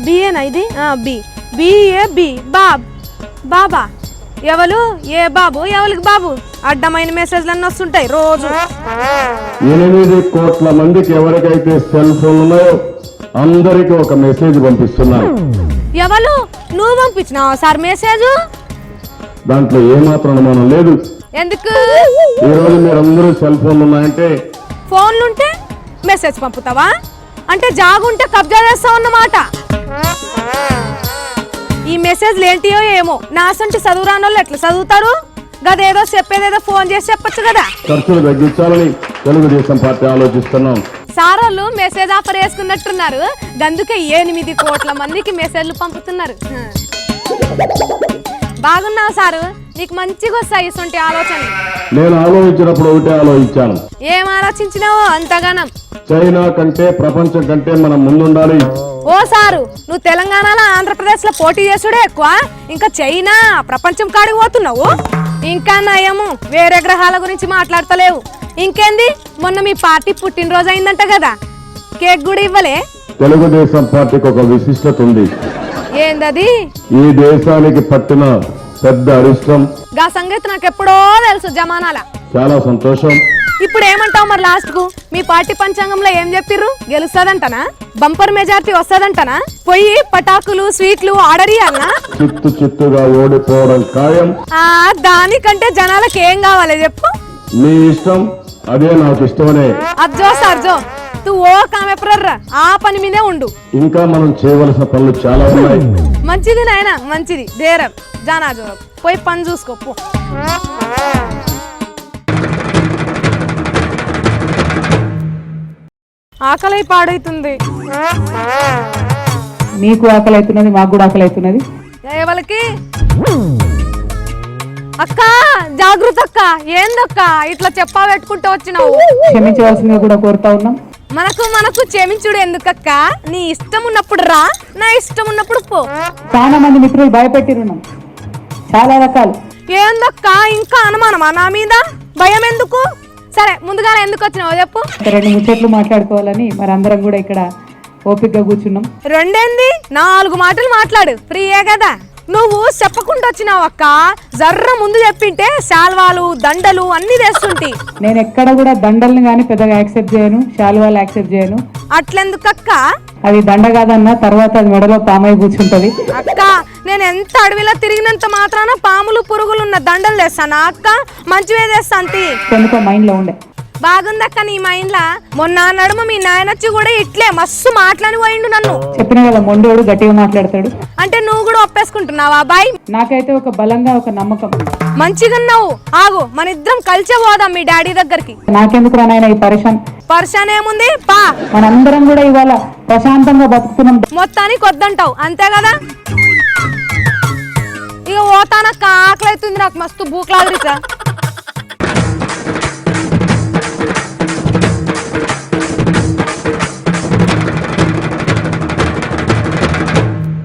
బిఏనా ఇది? B BA B బాబా ఎవరు ఏ బాబు ఎవరికి బాబు అడ్డమైన మెసేజ్లన్నీ వస్తుంటాయి రోజు. 8 కోట్ల మందికి ఎవరికైతే సెల్ ఫోన్ ఉన్నాయో అందరికి ఒక మెసేజ్ పంపిస్తున్నారు. ఎవరు నువ్వు పంపించినావా సార్ మెసేజ్? దాంట్లో ఏమాత్రం అనుమానం లేదు. ఎందుకు? ఈ రోజు మీరందరూ సెల్ ఫోన్లు ఉన్నాయంటే ఫోన్లుంటే మెసేజ్ పంపుతావా? అంటే జాగుంటే కబ్జా చేస్తావు అన్నమాట. ఈ మెసేజ్లు ఏంటియో ఏమో నాసంటి చదువురాని వాళ్ళు ఎట్లా చదువుతారు? గదేదో చెప్పేదేదో ఫోన్ చేసి చెప్పొచ్చు కదా. ఖర్చులు తగ్గించాలని తెలుగుదేశం పార్టీ ఆలోచిస్తున్నాం. సార్ వాళ్ళు మెసేజ్ ఆఫర్ వేసుకున్నట్టున్నారు. అందుకే 8 కోట్ల మందికి మెసేజ్లు పంపుతున్నారు. బాగున్నావు సారు, నీకు మంచిగా వస్తాయి ఇటువంటి ఆలోచన. నేను ఆలోచించినప్పుడు ఒకటే ఆలోచించాను. ఏం ఆలోచించినావో అంతగానం? చైనా కంటే ప్రపంచం కంటే మనం ముందుండాలి. ఓ సారు, నువ్వు తెలంగాణలో ఆంధ్రప్రదేశ్ లో పోటీ చేసుడే ఎక్కువ, ఇంకా చైనా ప్రపంచం కాడికి పోతున్నావు. ఇంకా నయము వేరే గ్రహాల గురించి మాట్లాడతలేవు. ఇంకేంది, మొన్న మీ పార్టీ పుట్టినరోజు అయిందంట కదా, కేక్ కూడా ఇవ్వలే? తెలుగుదేశం పార్టీకి ఒక విశిష్టత ఉంది. ఏందది? ఈ దేశానికి పట్టిన పెద్ద అరిష్టం. గా సంగతి నాకు ఎప్పుడో తెలుసు జమానాల. చాలా సంతోషం. ఇప్పుడు ఏమంటావు మరి? లాస్ట్ కు మీ పార్టీ పంచాంగంలో ఏం చెప్పిర్రు? గెలుస్తాదంటనా? బంపర్ మెజార్టీ వస్తాదంటనా? పోయి పటాకులు స్వీట్లు ఆర్డర్ ఇయ్యాలనా? చిత్తుగా ఓడిపోవడం ఖాయం. దానికంటే జనాలకు ఏం కావాలి చెప్పు? మీ ఇష్టం, అదే నాకు ఇష్టమనే. అర్జో సర్జో తు ఓ కామెప్రర్రా, ఆ పని మీదే ఉండు. ఇంకా మనం చేయవలసిన పనులు చాలా ఉన్నాయి. మంచిది నాయనా, మంచిది. దేరం జానాజో పోయి పని చూసుకో పో. ఆకలి పాడైతుంది. నీకు ఆకలి అవుతున్నది, మాకు కూడా ఆకలి అవుతున్నది. ఎవరికి? అక్క జాగృత అక్క, ఏందక్క ఇట్లా చెప్పా పెట్టుకుంటూ వచ్చినావు? క్షమించవలసిందిగా కూడా కోరుతా ఉన్నాం. మనకు క్షమించుడు ఎందుకక్క? నీ ఇష్టం ఉన్నప్పుడు రా, నా ఇష్టం ఉన్నప్పుడు పో. చాలా మంది మిత్రులు భయపెట్టిరున్నాం, చాలా రకాలు. ఏందక్క ఇంకా అనుమానమా నా మీద? భయం ఎందుకు? సరే ముందుగానే ఎందుకు వచ్చినావు చెప్పు. 2 ముచ్చట్లు మాట్లాడుకోవాలని మరి అందరం కూడా ఇక్కడ ఓపికగా కూర్చున్నాం. రెండేంది 4 మాటలు మాట్లాడు, ఫ్రీయే కదా. నువ్వు చెప్పకుండా వచ్చినావు అక్క, జర్ర ముందు చెప్పింటే శాల్వాలు దండలు అన్ని తెస్తుంటి. నేను ఎక్కడ కూడా దండల్ని కానీ పెద్దగా యాక్సెప్ట్ చేయను, శాల్వాలు యాక్సెప్ట్ చేయను. అట్లెందుకక్క? అది దండ కాదన్నా తర్వాత అది మెడలో పామై కూర్చుంటది. అక్క నేను ఎంత అడవిలో తిరిగినంత మాత్రాన పాములు పురుగులు ఉన్న దండలు తెస్తానా అక్క? మంచివే తెస్తాంతి. ఎందుకో మైండ్ లో ఉండే. బాగుందక్క నీ మైండ్ లా. మొన్న నడుమ మీ నాయనొచ్చి కూడా ఇట్లే మస్తు మాట్లాడి పోయిండు నన్ను. చెప్పిన కదా మొండోడు గట్టిగా మాట్లాడతాడు. అంటే నువ్వు కూడా ఒప్పేసుకుంటున్నావా బాయ్? నాకైతే ఒక బలంగా ఒక నమ్మకం. మంచిగున్నావు. ఆగు, మన ఇద్దరం కలిసే పోదాం మీ డాడీ దగ్గరికి. నాకెందుకు రానాయన ఈ పరిశాన్ ఏముంది పా. మనందరం కూడా ఇవాళ ప్రశాంతంగా బతుకుతున్నాం. మొత్తానికి వద్దంటావు అంతే కదా? ఇక పోతానక్క, ఆకలి అవుతుంది నాకు, మస్తు భూక్లాదురిసా.